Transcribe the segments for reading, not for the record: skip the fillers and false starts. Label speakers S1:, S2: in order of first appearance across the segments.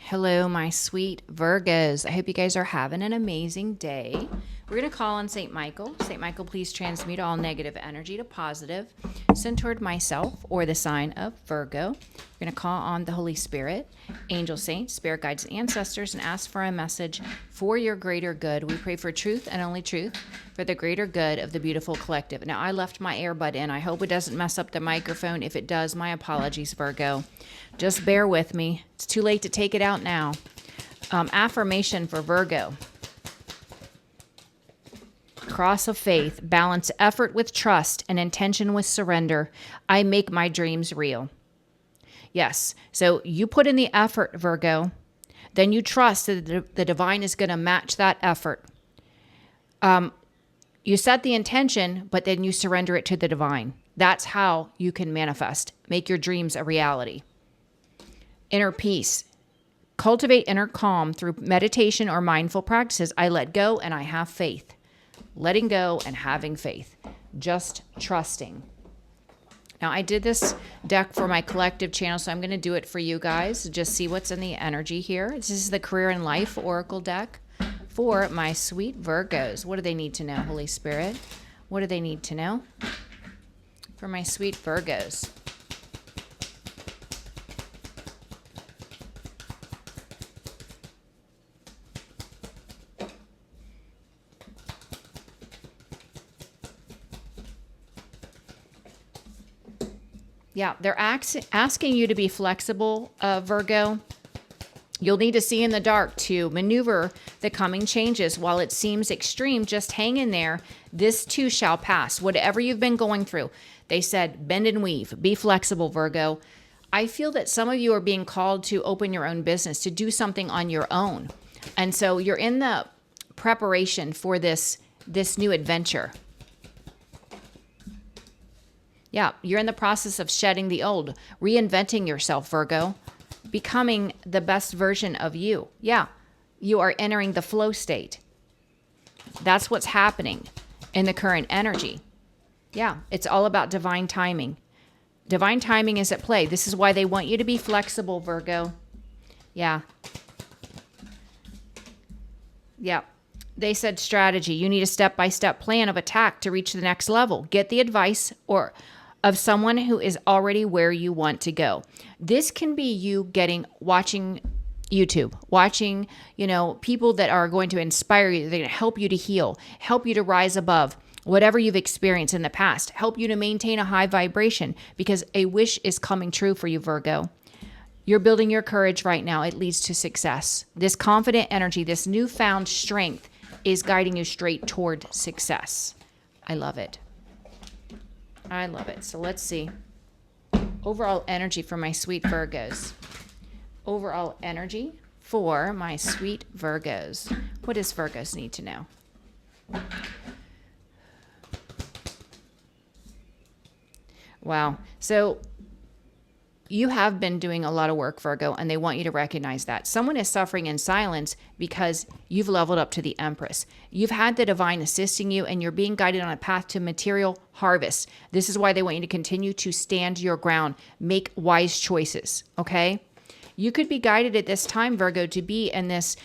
S1: Hello, my sweet Virgos. I hope you guys are having an amazing day. We're going to call on St. Michael. St. Michael, please transmute all negative energy to positive, sent toward myself or the sign of Virgo. We're going to call on the Holy Spirit, angel saints, spirit guides, and ancestors, and ask for a message for your greater good. We pray for truth and only truth for the greater good of the beautiful collective. Now, I left my earbud in. I hope it doesn't mess up the microphone. If it does, my apologies, Virgo. Just bear with me. It's too late to take it out now. Affirmation for Virgo. Cross of faith. Balance effort with trust and intention with surrender. I make my dreams real. Yes. So you put in the effort, Virgo. Then you trust that the divine is going to match that effort. You set the intention, but then you surrender it to the divine. That's how you can manifest. Make your dreams a reality. Inner peace. Cultivate inner calm through meditation or mindful practices. I let go and I have faith. Letting go and having faith. Just trusting. Now, I did this deck for my collective channel, so I'm going to do it for you guys. Just see what's in the energy here. This is the Career and Life Oracle deck for my sweet Virgos. What do they need to know, Holy Spirit? What do they need to know for my sweet Virgos? Yeah, they're asking you to be flexible, Virgo. You'll need to see in the dark to maneuver the coming changes. While it seems extreme, just hang in there. This too shall pass. Whatever you've been going through, they said, bend and weave. Be flexible, Virgo. I feel that some of you are being called to open your own business, to do something on your own. And so you're in the preparation for this new adventure. Yeah, you're in the process of shedding the old, reinventing yourself, Virgo, becoming the best version of you. Yeah, you are entering the flow state. That's what's happening in the current energy. Yeah, it's all about divine timing. Divine timing is at play. This is why they want you to be flexible, Virgo. Yeah. Yeah. They said strategy. You need a step-by-step plan of attack to reach the next level. Get the advice of someone who is already where you want to go. This can be you watching YouTube, watching, people that are going to inspire you. They're going to help you to heal, help you to rise above whatever you've experienced in the past, help you to maintain a high vibration because a wish is coming true for you, Virgo. You're building your courage right now. It leads to success. This confident energy, this newfound strength is guiding you straight toward success. I love it. I love it. So let's see. Overall energy for my sweet Virgos. Overall energy for my sweet Virgos. What does Virgos need to know? Wow. So you have been doing a lot of work, Virgo, and they want you to recognize that. Someone is suffering in silence because you've leveled up to the Empress. You've had the divine assisting you, and you're being guided on a path to material harvest. This is why they want you to continue to stand your ground, make wise choices, okay? You could be guided at this time, Virgo, to be in this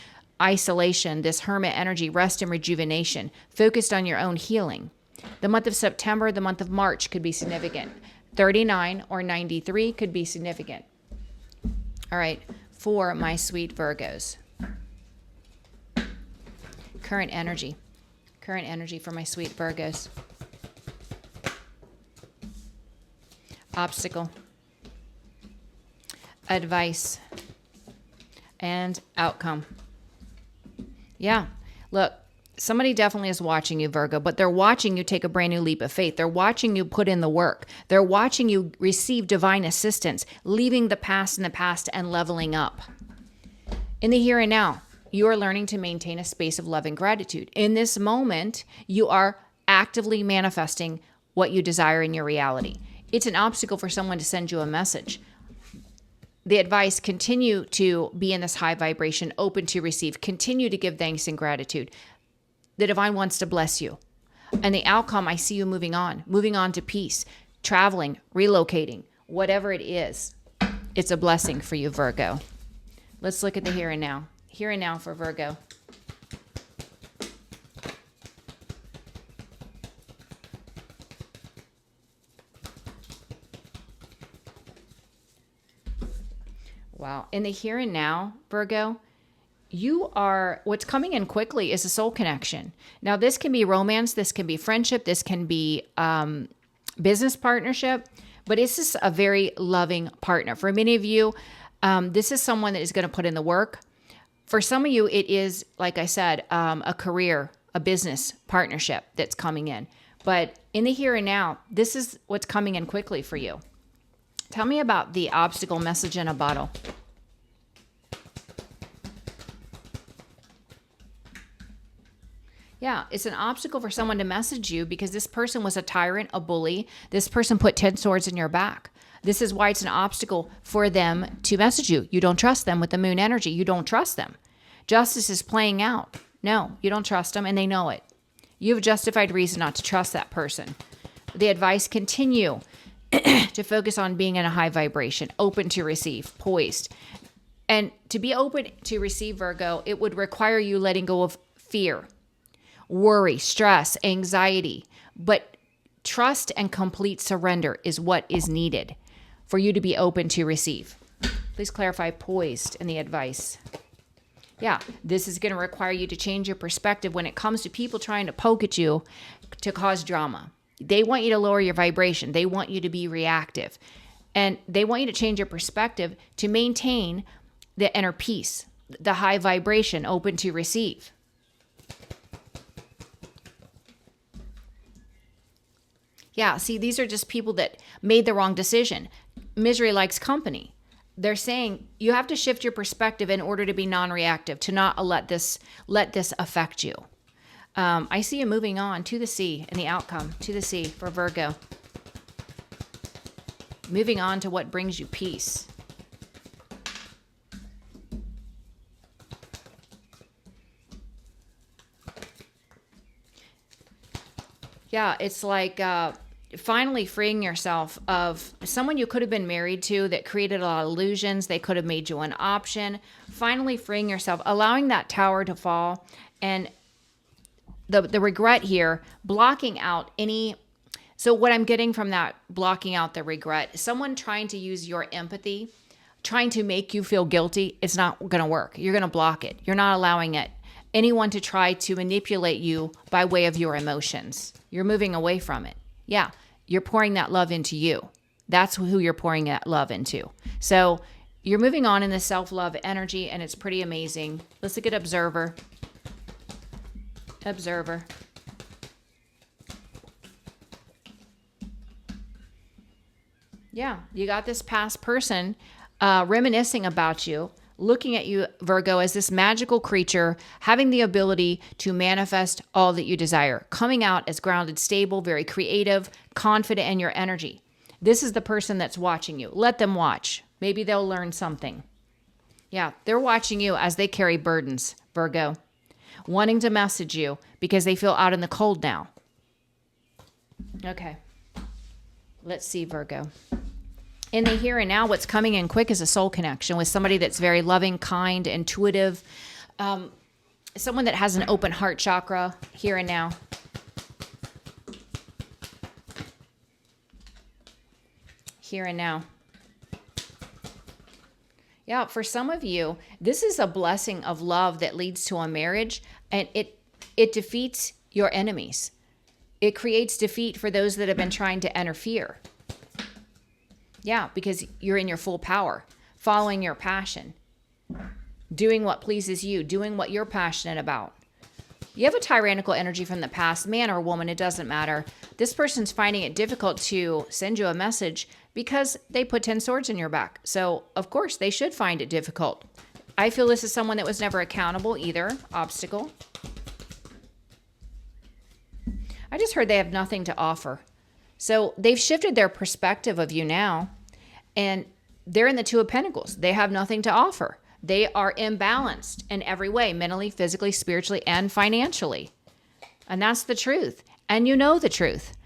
S1: isolation, this hermit energy, rest and rejuvenation, focused on your own healing. The month of September, the month of March could be significant. 39 or 93 could be significant. All right, for my sweet Virgos. Current energy for my sweet Virgos. Obstacle. Advice. And outcome. Yeah, look. Somebody definitely is watching you, Virgo, but they're watching you take a brand new leap of faith. They're watching you put in the work. They're watching you receive divine assistance, leaving the past in the past and leveling up. In the here and now, you are learning to maintain a space of love and gratitude. In this moment, you are actively manifesting what you desire in your reality. It's an obstacle for someone to send you a message. The advice, continue to be in this high vibration, open to receive, continue to give thanks and gratitude. The divine wants to bless you. And the outcome, I see you moving on to peace, traveling, relocating, whatever it is. It's a blessing for you, Virgo. Let's look at the here and now. Here and now for Virgo. Wow. In the here and now, Virgo, what's coming in quickly is a soul connection. Now, this can be romance, this can be friendship, this can be business partnership, but this is a very loving partner. For many of you, this is someone that is going to put in the work. For some of you, it is, like I said, a career, a business partnership that's coming in. But in the here and now, this is what's coming in quickly for you. Tell me about the obstacle message in a bottle. Yeah, it's an obstacle for someone to message you because this person was a tyrant, a bully. This person put 10 swords in your back. This is why it's an obstacle for them to message you. You don't trust them with the moon energy. You don't trust them. Justice is playing out. No, you don't trust them, and they know it. You have a justified reason not to trust that person. The advice: continue to focus on being in a high vibration, open to receive, poised. And to be open to receive, Virgo, it would require you letting go of fear, worry, stress, anxiety. But trust and complete surrender is what is needed for you to be open to receive. Please clarify poised in the advice. Yeah, this is going to require you to change your perspective when it comes to people trying to poke at you to cause drama. They want you to lower your vibration. They want you to be reactive. And they want you to change your perspective to maintain the inner peace, the high vibration, open to receive. Yeah, see, these are just people that made the wrong decision. Misery likes company. They're saying you have to shift your perspective in order to be non-reactive, to not let this affect you. I see you moving on to the sea and the outcome to the sea for Virgo. Moving on to what brings you peace. Yeah, it's like finally freeing yourself of someone you could have been married to that created a lot of illusions. They could have made you an option. Finally freeing yourself, allowing that tower to fall. And the regret here, blocking out any. So what I'm getting from that, blocking out the regret, someone trying to use your empathy, trying to make you feel guilty, it's not going to work. You're going to block it. You're not allowing anyone to try to manipulate you by way of your emotions. You're moving away from it. Yeah, you're pouring that love into you. That's who you're pouring that love into. So you're moving on in the self-love energy, and it's pretty amazing. Let's look at observer. Observer. Yeah, you got this past person reminiscing about you, looking at you, Virgo, as this magical creature, having the ability to manifest all that you desire, coming out as grounded, stable, very creative, confident in your energy. This is the person that's watching you. Let them watch. Maybe they'll learn something. Yeah, they're watching you as they carry burdens, Virgo, wanting to message you because they feel out in the cold now. Okay, let's see, Virgo. In the here and now, what's coming in quick is a soul connection with somebody that's very loving, kind, intuitive, someone that has an open heart chakra here and now. Here and now. Yeah, for some of you, this is a blessing of love that leads to a marriage, and it defeats your enemies. It creates defeat for those that have been trying to interfere. Yeah, because you're in your full power, following your passion, doing what pleases you, doing what you're passionate about. You have a tyrannical energy from the past, man or woman, it doesn't matter. This person's finding it difficult to send you a message because they put 10 swords in your back. So, of course, they should find it difficult. I feel this is someone that was never accountable either. Obstacle. I just heard they have nothing to offer. So they've shifted their perspective of you now, and they're in the Two of Pentacles. They have nothing to offer. They are imbalanced in every way, mentally, physically, spiritually, and financially. And that's the truth. And you know the truth.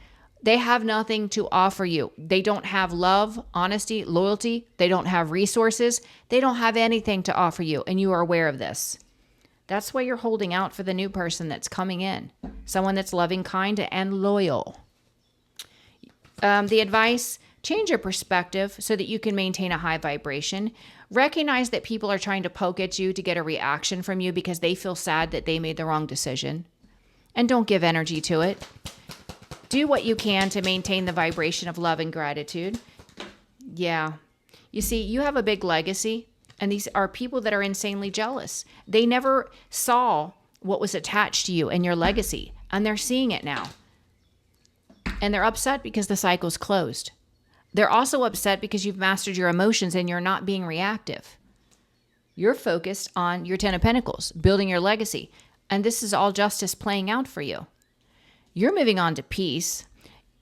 S1: They have nothing to offer you. They don't have love, honesty, loyalty. They don't have resources. They don't have anything to offer you, and you are aware of this. That's why you're holding out for the new person that's coming in. Someone that's loving, kind, and loyal. The advice, change your perspective so that you can maintain a high vibration. Recognize that people are trying to poke at you to get a reaction from you because they feel sad that they made the wrong decision. And don't give energy to it. Do what you can to maintain the vibration of love and gratitude. Yeah. You see, you have a big legacy, and these are people that are insanely jealous. They never saw what was attached to you and your legacy, and they're seeing it now. And they're upset because the cycle's closed. They're also upset because you've mastered your emotions and you're not being reactive. You're focused on your 10 of Pentacles, building your legacy. And this is all justice playing out for you. You're moving on to peace,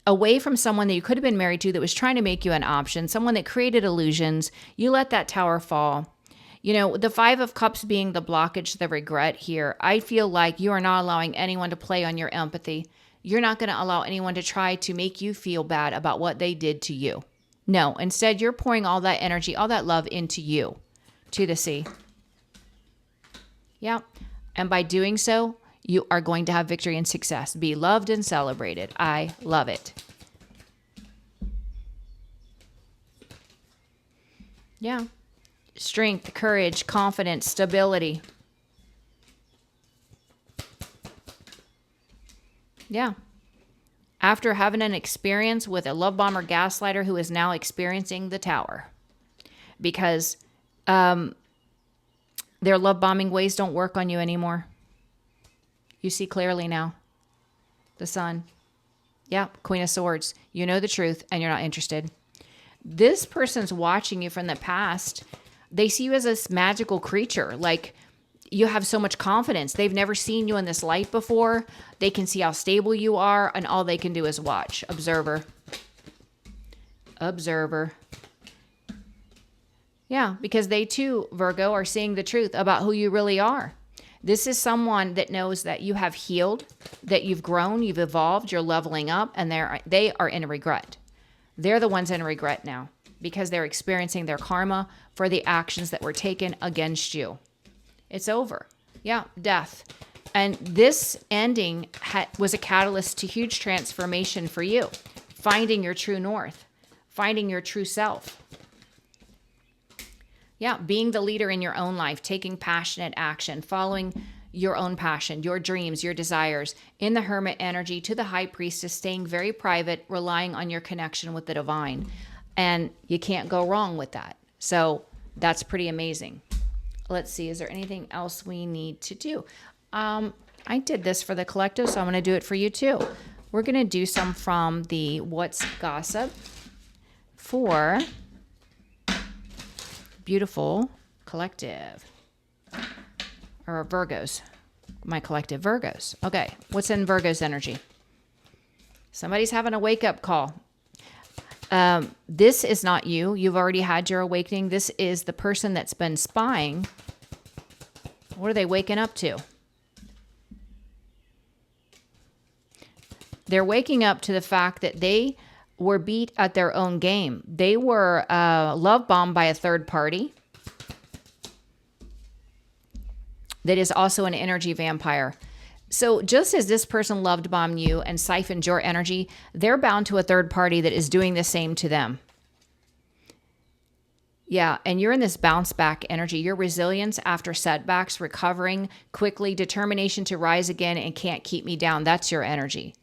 S1: away from someone that you could have been married to that was trying to make you an option, someone that created illusions. You let that tower fall. You know, the 5 of Cups being the blockage, the regret here, I feel like you are not allowing anyone to play on your empathy. You're not going to allow anyone to try to make you feel bad about what they did to you. No, instead, you're pouring all that energy, all that love into you, to the sea. Yeah. And by doing so, you are going to have victory and success. Be loved and celebrated. I love it. Yeah. Strength, courage, confidence, stability. Yeah. After having an experience with a love bomber gaslighter who is now experiencing the tower. Because their love bombing ways don't work on you anymore. You see clearly now. The Sun. Yeah, Queen of Swords. You know the truth and you're not interested. This person's watching you from the past. They see you as this magical creature. Like you have so much confidence. They've never seen you in this light before. They can see how stable you are and all they can do is watch. Observer. Observer. Yeah, because they too, Virgo, are seeing the truth about who you really are. This is someone that knows that you have healed, that you've grown, you've evolved, you're leveling up, and they are in regret. They're the ones in regret now because they're experiencing their karma for the actions that were taken against you. It's over. Yeah, death. And this ending was a catalyst to huge transformation for you, finding your true north, finding your true self. Yeah, being the leader in your own life, taking passionate action, following your own passion, your dreams, your desires, in the Hermit energy to the High Priestess, staying very private, relying on your connection with the divine. And you can't go wrong with that. So that's pretty amazing. Let's see, is there anything else we need to do? I did this for the collective, so I'm going to do it for you too. We're going to do some from the What's Gossip for beautiful collective, or Virgos, my collective Virgos. Okay, what's in Virgo's energy? Somebody's having a wake-up call. This is not you. You've already had your awakening. This is the person that's been spying. What are they waking up to? They're waking up to the fact that they were beat at their own game. They were love bombed by a third party that is also an energy vampire. So just as this person loved bombed you and siphoned your energy, they're bound to a third party that is doing the same to them. Yeah, and you're in this bounce back energy. Your resilience after setbacks, recovering quickly, determination to rise again and can't keep me down. That's your energy.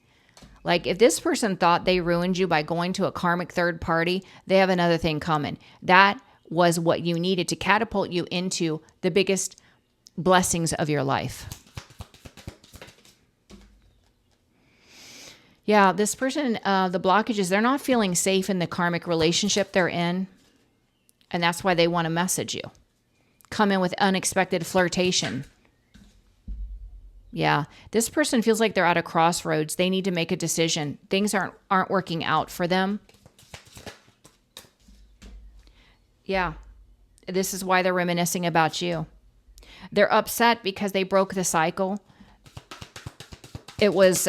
S1: Like if this person thought they ruined you by going to a karmic third party, they have another thing coming. That was what you needed to catapult you into the biggest blessings of your life. Yeah, this person, the blockages, they're not feeling safe in the karmic relationship they're in. And that's why they want to message you. Come in with unexpected flirtation. Yeah, this person feels like they're at a crossroads. They need to make a decision. Things aren't working out for them. Yeah, this is why they're reminiscing about you. They're upset because they broke the cycle. It was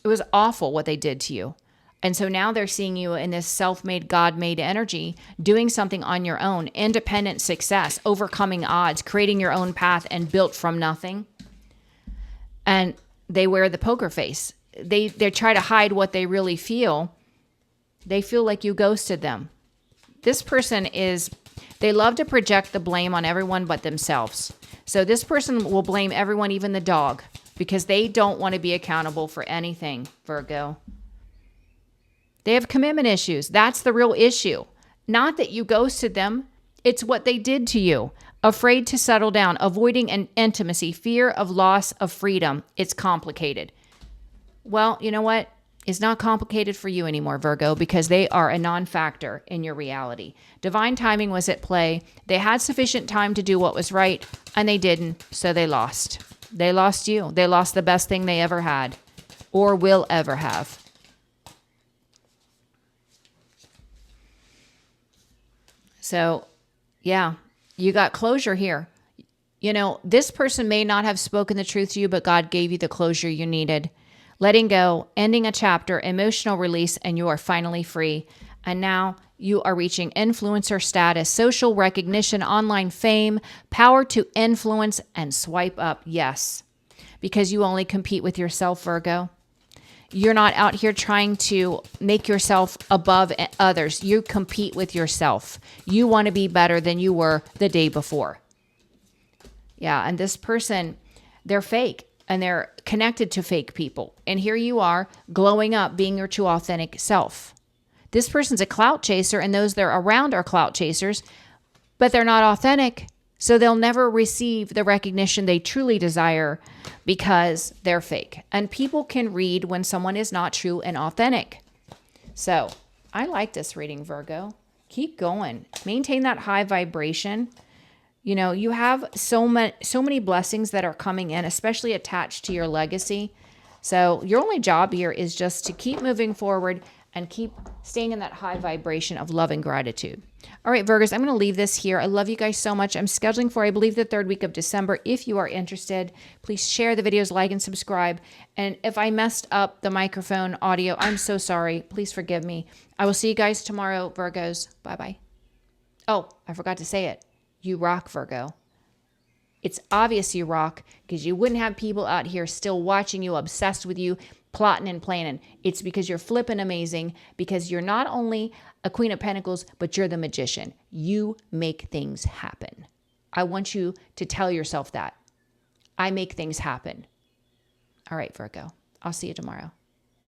S1: It was awful what they did to you. And so now they're seeing you in this self-made, God-made energy, doing something on your own, independent success, overcoming odds, creating your own path and built from nothing. And they wear the poker face. They try to hide what they really feel. They feel like you ghosted them. This person they love to project the blame on everyone but themselves. So this person will blame everyone, even the dog, because they don't want to be accountable for anything, Virgo. They have commitment issues. That's the real issue. Not that you ghosted them. It's what they did to you. Afraid to settle down, avoiding an intimacy, fear of loss of freedom. It's complicated. Well, you know what? It's not complicated for you anymore, Virgo, because they are a non-factor in your reality. Divine timing was at play. They had sufficient time to do what was right, and they didn't, so they lost. They lost you. They lost the best thing they ever had or will ever have. So, yeah, you got closure here. You know, this person may not have spoken the truth to you, but God gave you the closure you needed. Letting go, ending a chapter, emotional release, and you are finally free. And now you are reaching influencer status, social recognition, online fame, power to influence, and swipe up. Yes, because you only compete with yourself, Virgo. You're not out here trying to make yourself above others. You compete with yourself. You want to be better than you were the day before. Yeah, and this person, they're fake and they're connected to fake people. And here you are glowing up, being your true authentic self. This person's a clout chaser and those they're around are clout chasers, but they're not authentic. So they'll never receive the recognition they truly desire because they're fake. And people can read when someone is not true and authentic. So I like this reading, Virgo. Keep going. Maintain that high vibration. You know, you have so many blessings that are coming in, especially attached to your legacy. So your only job here is just to keep moving forward and keep staying in that high vibration of love and gratitude. All right, Virgos, I'm going to leave this here. I love you guys so much. I'm scheduling for, I believe, the 3rd week of December. If you are interested, please share the videos, like, and subscribe. And if I messed up the microphone audio, I'm so sorry. Please forgive me. I will see you guys tomorrow, Virgos. Bye-bye. Oh, I forgot to say it. You rock, Virgo. It's obvious you rock because you wouldn't have people out here still watching you, obsessed with you, plotting and planning. It's because you're flipping amazing, because you're not only a Queen of Pentacles, but you're the magician. You make things happen. I want you to tell yourself that. I make things happen. All right, Virgo. I'll see you tomorrow.